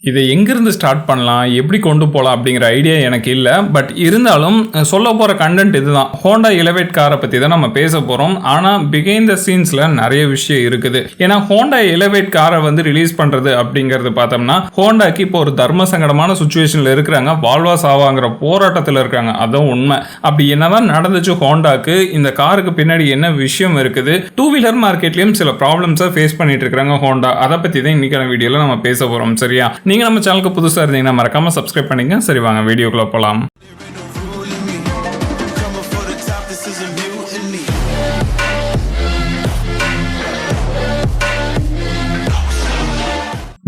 இதை எங்கிருந்து ஸ்டார்ட் பண்ணலாம், எப்படி கொண்டு போகலாம் அப்படிங்கிற ஐடியா எனக்கு இல்லை. பட் இருந்தாலும் சொல்ல போகிற கண்டென்ட் இதுதான். ஹோண்டா எலவேட் காரை பற்றி தான் நம்ம பேச போகிறோம். ஆனால் பிஹைண்ட் த சீன்ஸில் நிறைய விஷயம் இருக்குது. ஏன்னா ஹோண்டா எலவேட் காரை வந்து ரிலீஸ் பண்ணுறது அப்படிங்கிறது பார்த்தோம்னா ஹோண்டாக்கு இப்போ ஒரு தர்ம சங்கடமான சுச்சுவேஷனில் இருக்கிறாங்க. வாழ்வா சாவாங்கிற போராட்டத்தில் இருக்காங்க. அதுவும் உண்மை. அப்படி என்னதான் நடந்துச்சு ஹோண்டாக்கு, இந்த காருக்கு பின்னாடி என்ன விஷயம் இருக்குது, டூ வீலர் மார்க்கெட்லேயும் சில ப்ராப்ளம்ஸை ஃபேஸ் பண்ணிட்டு இருக்காங்க ஹோண்டா. அதை பற்றி தான் இன்னைக்கான வீடியோவில் நம்ம பேச போகிறோம். சரியா? நீங்க நம்ம சேனலுக்கு புதுசா இருந்தீங்கன்னா மறக்காம சப்ஸ்கிரைப் பண்ணிங்க. சரி, வாங்க வீடியோக்குள்ள போலாம்.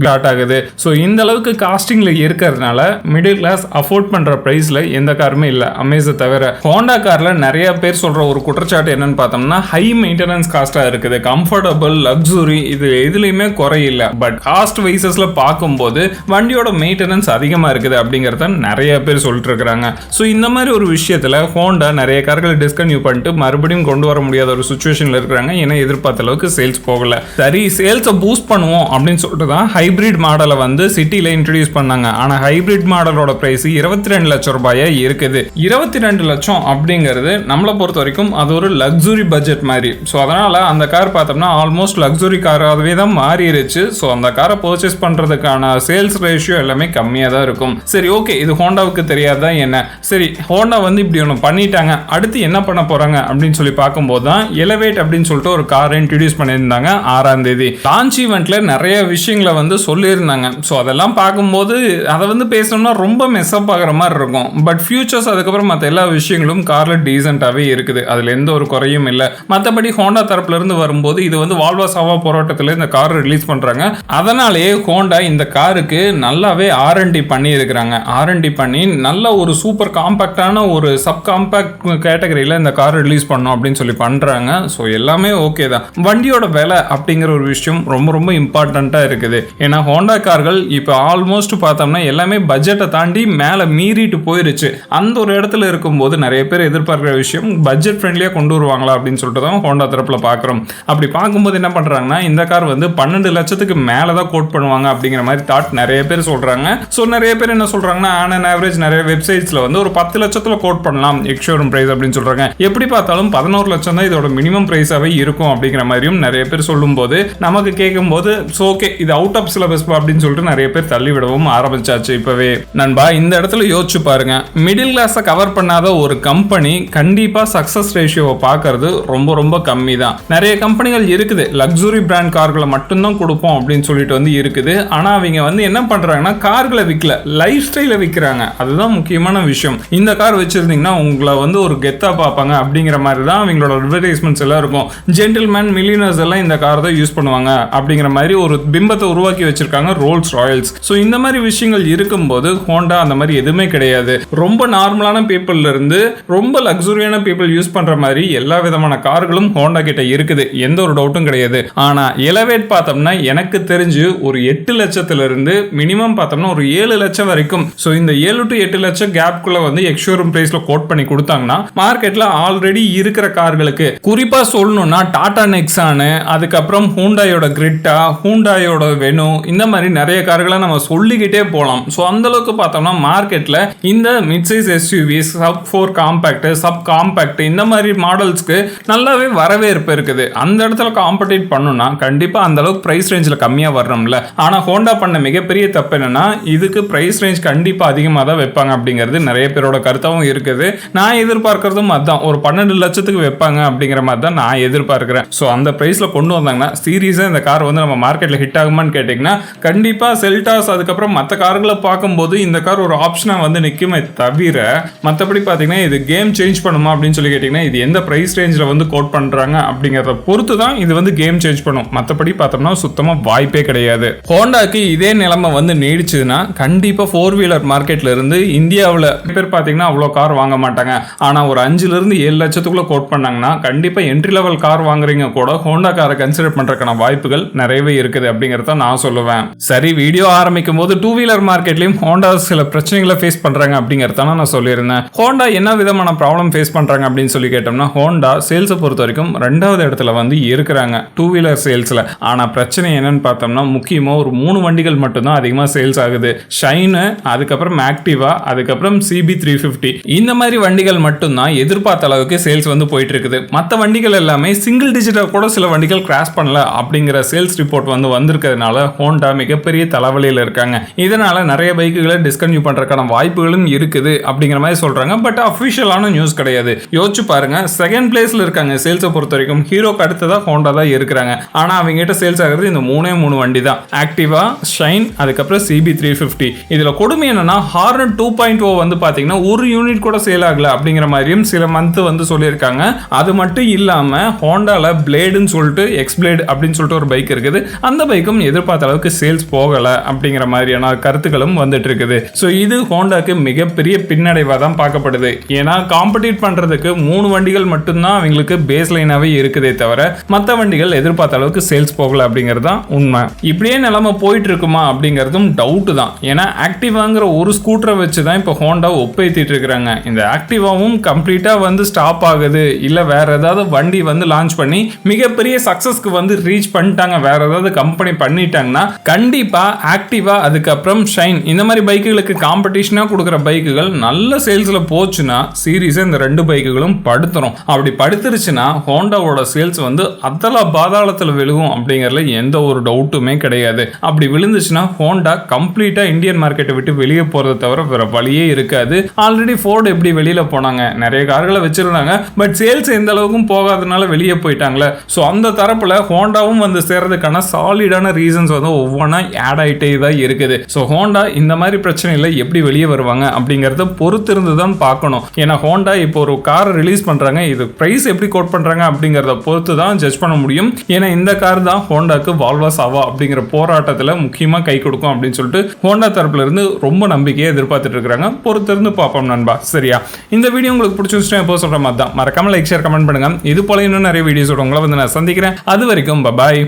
ஸ்டார்ட் ஆகுது. ஸோ இந்த அளவுக்கு காஸ்டிங்ல இருக்கிறதுனால மிடில் கிளாஸ் அஃபோர்ட் பண்ற பிரைஸ்ல எந்த காருமே இல்லை அமேஸை தவிர. ஹோண்டா கார்ல நிறைய பேர் சொல்ற ஒரு குற்றச்சாட்டு என்னன்னு பார்த்தோம்னா ஹை மெயின்டெனன்ஸ் காஸ்டா இருக்குது. கம்ஃபர்டபுள், லக்ஸுரி இது எதுலையுமே குறையில்லை. பட் காஸ்ட் வைசஸ்ல பார்க்கும்போது வண்டியோட மெயின்டெனன்ஸ் அதிகமா இருக்குது அப்படிங்கறத நிறைய பேர் சொல்லிட்டு இருக்காங்க. ஸோ இந்த மாதிரி ஒரு விஷயத்துல ஹோண்டா நிறைய கார்களை டிஸ்கன்யூ பண்ணிட்டு மறுபடியும் கொண்டு வர முடியாத ஒரு சுச்சுவேஷன்ல இருக்கிறாங்க. ஏன்னா எதிர்பார்த்த அளவுக்கு சேல்ஸ் போகல. சரி, சேல்ஸை பூஸ்ட் பண்ணுவோம் அப்படின்னு சொல்லிட்டு தான் ஹைபிரிட் மாடலை வந்து சிட்டில இன்ட்ரோடியூஸ் பண்ணாங்க. ஆனா ஹைபிரிட் மாடலோட பிரைஸ் 22 லட்சம் ரூபாயா இருக்குது. 22 லட்சம் அப்படிங்கிறது நம்மளை பொறுத்த வரைக்கும் அது ஒரு லக்ஸுரி பட்ஜெட் மாதிரி. ஸோ அதனால அந்த கார் பார்த்தோம்னா ஆல்மோஸ்ட் லக்ஸுரி காராகவே தான் மாறிடுச்சு. ஸோ அந்த காரை பர்ச்சேஸ் பண்றதுக்கான சேல்ஸ் ரேஷியோ எல்லாமே கம்மியாக தான் இருக்கும். சரி, ஓகே, இது ஹோண்டாவுக்கு தெரியாதான் என்ன? சரி, ஹோண்டா வந்து இப்படி ஒன்று பண்ணிட்டாங்க, அடுத்து என்ன பண்ண போறாங்க அப்படின்னு சொல்லி பார்க்கும்போது தான் எலவேட் அப்படின்னு சொல்லிட்டு ஒரு காரை இன்ட்ரோடியூஸ் பண்ணியிருந்தாங்க 6ஆம் தேதி. லான்ச் ஈவெண்ட்ல நிறைய விஷயங்களை வந்து சொல்லியிருந்தாங்க. ஸோ அதெல்லாம் பார்க்கும்போது அதை வந்து பேசணும்னா ரொம்ப மெஸ்அப் ஆகிற மாதிரி இருக்கும். பட் ஃபியூச்சர்ஸ் அதுக்கப்புறம் மற்ற எல்லா விஷயங்களும் கார்ல டீசென்டாகவே இருக்குது. அதில் எந்த ஒரு குறையும் இல்லை. மற்றபடி ஹோண்டா தரப்புல இருந்து வரும்போது இது வந்து வால்வா சாவா போராட்டத்தில் இந்த கார் ரிலீஸ் பண்றாங்க. அதனாலேயே ஹோண்டா இந்த காருக்கு நல்லாவே R&D பண்ணி இருக்கிறாங்க. R&D பண்ணி நல்ல ஒரு சூப்பர் காம்பாக்டான ஒரு சப் காம்பாக்ட் கேட்டகரியில் இந்த கார் ரிலீஸ் பண்ணோம் அப்படின்னு சொல்லி பண்றாங்க. ஸோ எல்லாமே ஓகே தான். வண்டியோட விலை அப்படிங்கிற ஒரு விஷயம் ரொம்ப ரொம்ப இம்பார்ட்டண்டா இருக்குது. ஏன்னா ஹோண்டா கார்கள் இப்போ ஆல்மோஸ்ட் பார்த்தோம்னா எல்லாமே பட்ஜெட்டை தாண்டி மேலே மீறிட்டு போயிருச்சு. அந்த ஒரு இடத்துல இருக்கும்போது நிறைய பேர் எதிர்பார்க்குற விஷயம் பட்ஜெட் ஃப்ரெண்ட்லியாக கொண்டு வருவாங்களா அப்படின்னு சொல்லிட்டு தான் ஹோண்டா தரப்பில் பார்க்குறோம். அப்படி பார்க்கும்போது என்ன பண்ணுறாங்கன்னா இந்த கார் வந்து 12 லட்சத்துக்கு மேலே தான் கோட் பண்ணுவாங்க அப்படிங்கிற மாதிரி தாட் நிறைய பேர் சொல்கிறாங்க. ஸோ நிறைய பேர் என்ன சொல்கிறாங்கன்னா ஆன் அண்ட் ஆவரேஜ் நிறைய வெப்சைட்ஸில் வந்து ஒரு 10 லட்சத்தில் கோட் பண்ணலாம் எக்ஸ்ஷோரூம் ப்ரைஸ் அப்படின்னு சொல்கிறாங்க. எப்படி பார்த்தாலும் 11 லட்சம் தான் இதோட மினிமம் ப்ரைஸாகவே இருக்கும் அப்படிங்கிற மாதிரியும் நிறைய பேர் சொல்லும்போது நமக்கு கேட்கும்போது ஸோ ஓகே, இது அவுட் ஆஃப் சிலபஸ் அப்படின்னு சொல்லிட்டு நிறைய பேர் தள்ளி விடவும் ஆரம்பிச்சாச்சு இப்பவே. நண்பா, இந்த இடத்துல யோசிச்சு பாருங்க. மிடில் கிளாஸை கவர் பண்ணாத ஒரு கம்பெனி கண்டிப்பா சக்சஸ் ரேஷியோவை பார்க்கறது ரொம்ப ரொம்ப கம்மி தான். நிறைய கம்பெனிகள் இருக்குது லக்ஸுரி பிராண்ட் கார்களை மட்டும்தான் கொடுப்போம் அப்படின்னு சொல்லிட்டு வந்து இருக்குது. ஆனா அவங்க வந்து என்ன பண்றாங்கன்னா கார்களை விற்கல, லைஃப் ஸ்டைலை விற்கிறாங்க. அதுதான் முக்கியமான விஷயம். இந்த கார் வச்சிருந்தீங்கன்னா உங்களை வந்து ஒரு கெத்தா பார்ப்பாங்க அப்படிங்கிற மாதிரி தான் அவங்களோட அட்வர்டைஸ்மெண்ட்ஸ் எல்லாம் இருக்கும். ஜென்டில்மேன் மில்லியனர்ஸ் எல்லாம் இந்த கார் தான் யூஸ் பண்ணுவாங்க அப்படிங்கிற மாதிரி ஒரு பிம்பத்தை உருவாக்கி வச்சிருக்காங்க ரோல்ஸ் ராயல்ஸ். ஸோ இந்த மாதிரி விஷயங்கள் இருக்கும்போது ஹோண்டா அந்த மாதிரி எதுவுமே கிடையாது. ரொம்ப நார்மலான பீப்புள்ல இருந்து ரொம்ப லக்ஸுரியான பீப்புள் யூஸ் பண்ற மாதிரி எல்லா விதமான கார்களும் ஹோண்டா கிட்ட இருக்குது. எந்த ஒரு டவுட்டும் கிடையாது. ஆனா எலவேட் பார்த்தோம்னா எனக்கு தெரிஞ்சு ஒரு 8 லட்சத்துல இருந்து மினிமம் பார்த்தோம்னா ஒரு 7 லட்சம் வரைக்கும். ஸோ இந்த 7 to 8 லட்சம் கேப்குள்ள வந்து எக்ஸ்ஷோரூம் பிரைஸ்ல கோட் பண்ணி கொடுத்தாங்கன்னா மார்க்கெட்ல ஆல்ரெடி இருக்கிற கார்களுக்கு குறிப்பா சொல்லணும்னா டாடா நெக்ஸான், அதுக்கப்புறம் ஹூண்டாயோட கிரிட்டா, ஹூண்டாயோட வெனு, இந்த மாதிரி நிறைய கார்களை நம்ம சொல்லிக்கிட்டே போகலாம். ஸோ அந்த அளவுக்கு பார்த்தோம்னா மார்க்கெட்ல இந்த mid size SUV, sub 4 compact, sub compact இந்த மாதிரி மாடல்ஸ்க்கு நல்லாவே வரவேற்பு இருக்குது. அந்த இடத்துல காம்படிட் பண்ணணும்னா கண்டிப்பா அந்த அளவுக்கு பிரைஸ் ரேஞ்சில் கம்மியாக வரணும்ல. ஆனால் ஹோண்டா பண்ண மிகப்பெரிய தப்பு என்னன்னா இதுக்கு பிரைஸ் ரேஞ்ச் கண்டிப்பா அதிகமாக தான் வைப்பாங்க அப்படிங்கிறது நிறைய பேரோட கருத்தாவும் இருக்குது. நான் எதிர்பார்க்கறதும் அதுதான். ஒரு 12 லட்சத்துக்கு வைப்பாங்க அப்படிங்கிற மாதிரி தான் நான் எதிர்பார்க்கிறேன். ஸோ அந்த பிரைஸ்ல கொண்டு வந்தாங்கன்னா சீரியஸா இந்த கார் வந்து நம்ம மார்க்கெட்ல ஹிட் ஆகுமான்னு கேட்டீங்கன்னா கண்டிப்பா செல்டாஸ் அதுக்கப்புறம் மற்ற கார்களை பார்க்கும்போது இந்த கார் ஒரு ஆப்ஷனா வந்து நிற்குமே தவிர மற்றபடி பார்த்தீங்கன்னா இது கேம் சேஞ்ச் பண்ணுமா அப்படின்னு சொல்லி கேட்டீங்கன்னா இது எந்த பிரைஸ் ரேஞ்சில் வந்து கோட் பண்றாங்க அப்படிங்கிறத பொறுத்து தான் இது வந்து கேம் சேஞ்ச் பண்ணும். மற்றபடி பார்த்தோம்னா சுத்தமா வாய்ப்பே கிடையாது. ஹோண்டாக்கு இதே நிலைமை வந்து நீடிச்சதுன்னா கண்டிப்பா 4 வீலர் மார்க்கெட்ல இருந்து இந்தியாவில் பேர் பார்த்தீங்கன்னா அவ்வளோ கார் வாங்க மாட்டாங்க. ஆனால் ஒரு 5 இருந்து 7 லட்சத்துக்குள்ள கோட் பண்ணாங்கன்னா கண்டிப்பா என்ட்ரி லெவல் கார் வாங்குறீங்க கூட ஹோண்டா காரை கன்சிடர் பண்றதுக்கான வாய்ப்புகள் நிறையவே இருக்குது அப்படிங்கிறத நான் சொல்லுவேன். சரி, வீடியோ ஆரம்பிக்கும் போது டூ வீலர் மார்க்கெட்லயும் ஹோண்டா சில பிரச்சனைகளை ஃபேஸ் பண்றாங்க அப்படிங்கறத நான் சொல்லியிருந்தேன். ஹோண்டா என்ன விதமான ப்ராப்ளம் ஃபேஸ் பண்றாங்க அப்படின்னு சொல்லி கேட்டோம்னா, ஹோண்டா சேல்ஸை பொறுத்த வரைக்கும் 2வது இடத்துல வந்து இருக்கிறாங்க டூ வீலர் சேல்ஸ்ல. ஆனா பிரச்சனை என்னன்னு பார்த்தோம்னா, முக்கியமா ஒரு 3 வண்டிகள் மட்டும்தான் அதிகமா சேல்ஸ் ஆகுது. ஷைன், அதுக்கப்புறம் ஆக்டிவா, அதுக்கப்புறம் CB350. இந்த மாதிரி வண்டிகள் மட்டும்தான் எதிர்பார்த்த அளவுக்கு சேல்ஸ் வந்து போயிட்டு இருக்குது. மற்ற வண்டிகள் எல்லாமே சிங்கிள் டிஜிட்டா கூட சில வண்டிகள் கிராஷ் பண்ணல அப்படிங்கிற சேல்ஸ் ரிப்போர்ட் வந்து வந்திருக்கிறதுனால ஹோண்டா மிகப்பெரிய தலைவலியில் இருக்காங்க. இதனால நிறைய பைக்குகளை டிஸ்கன்டினியூ பண்றதுக்கான வாய்ப்புகளும் இருக்குது அப்படிங்கிற மாதிரி சொல்றாங்க. பட் அஃபிஷியலான நியூஸ் கிடையாது. யோசிச்சு பாருங்க, செகண்ட் பிளேஸ்ல இருக்காங்க சேல்ஸை பொறுத்த வரைக்கும். ஹீரோக்கு அடுத்ததா ஹோண்டா தான் இருக்கிறாங்க. ஆனா அவங்க கிட்ட சேல்ஸ் ஆகிறது இந்த 3 வண்டி தான், ஆக்டிவா, ஷைன், அதுக்கப்புறம் CB350. இதுல கொடுமை என்னன்னா, ஹார்னட் 2.0 வந்து பாத்தீங்கன்னா ஒரு யூனிட் கூட சேல் ஆகல அப்படிங்கிற மாதிரியும் சில மந்த் வந்து சொல்லியிருக்காங்க. அது மட்டும் இல்லாம ஹோண்டால பிளேடுன்னு சொல்லிட்டு எக்ஸ்பிளேட் அப்படின்னு சொல்லிட்டு ஒரு பைக் இருக்குது. அந்த பைக்கும் எதிர்பார்த்த அளவுக்கு சேல்ஸ் போகல அப்படிங்கிற மாதிரியான கருத்துக்களும் வந்துட்டு இருக்குது. ஸோ இது ஹோண்டாக்கு மிகப்பெரிய பின்னடைவாக தான் பார்க்கப்படுது. ஏன்னா காம்படிட் பண்றதுக்கு 3 வண்டிகள் மட்டும்தான் அவங்களுக்கு பேஸ் லைனாவே இருக்குதே தவிர மற்ற வண்டிகள் எதிர்பார்த்த அளவுக்கு சேல்ஸ் போகல அப்படிங்கிறது தான் உண்மை. இப்படியே நிலைமை போயிட்டு இருக்குமா அப்படிங்கிறதும் டவுட் தான். ஏன்னா ஆக்டிவாங்கிற ஒரு ஸ்கூட்டரை வச்சு தான் இப்போ ஹோண்டா ஒப்பேத்திட்டு இருக்கிறாங்க. இந்த ஆக்டிவாவும் கம்ப்ளீட்டா வந்து ஸ்டாப் ஆகுது, இல்ல வேற ஏதாவது வண்டி வந்து லான்ச் பண்ணி மிகப்பெரிய சக்சஸ்க்கு வந்து ரீச் பண்ணிட்டாங்க, வேற ஏதாவது கம்பெனி பண்ணிட்டாங்கன்னா கண்டிப்பா ஆக்டிவா, அதுக்கப்புறம் ஷைன் இந்த மாதிரி பைக்குகளுக்கு காம்படிஷனா கொடுக்குற பைக்குகள் நல்ல சேல்ஸ்ல போச்சுன்னா சீரியஸா இந்த 2 பைக்குகளும் படுத்துரும். அப்படி படுத்துருச்சுன்னா ஹோண்டாவோட சேல்ஸ் வந்து அதல பாதாளத்தில் விழுகும் அப்படிங்கறதுல எந்த ஒரு டவுட்டுமே கிடையாது. அப்படி விழுந்துச்சுன்னா ஹோண்டா கம்ப்ளீட்டா இந்தியன் மார்க்கெட்டை விட்டு வெளியே போறதை தவிர வேற வழியே இருக்காது. ஆல்ரெடி ஃபோர்டு எப்படி வெளியில போனாங்க, நிறைய கார்களை வச்சிருந்தாங்க, பட் சேல்ஸ் எந்த அளவுக்கும் போகாதனால வெளியே போயிட்டாங்களே. ஸோ அந்த தரப்புல ஹோண்டாவும் வந்து சேர்றதுக்கான சாலிடான ரீசன்ஸ் வந்து ஒவ்வொன்றா ஆட் ஆகிட்டே தான் இருக்குது. ஸோ ஹோண்டா இந்த மாதிரி பிரச்சனையில் எப்படி வெளியே வருவாங்க அப்படிங்கிறத பொறுத்திருந்து தான் பார்க்கணும். ஏன்னா ஹோண்டா இப்போ ஒரு காரை ரிலீஸ் பண்றாங்க, இது பிரைஸ் எப்படி கோட் பண்றாங்க அப்படிங்கிறத பொறுத்து தான் ஜட்ஜ் பண்ண முடியும். ஏன்னா இந்த கார் தான் ஹோண்டாக்கு வால்வா சாவா அப்படிங்கிற போராட்டத்தில் முக்கியமாக கை கொடுக்கும் அப்படின்னு சொல்லிட்டு ஹோண்டா தரப்புல இருந்து ரொம்ப நம்பிக்கையை எதிர்பார்த்துட்டு இருக்காங்க. பொறுத்திருந்து பார்ப்போம் நண்பா. சரியா, இந்த வீடியோ உங்களுக்கு பிடிச்சிருந்துச்சுன்னா எப்போ சொல்ற மாதிரி தான் மறக்காம லைக், ஷேர், கமெண்ட் பண்ணுங்க. இது போல இன்னும் நிறைய வீடியோஸோட உங்களை வந்து நான் சந்திக்கிறேன். அது வரைக்கும் பாய்.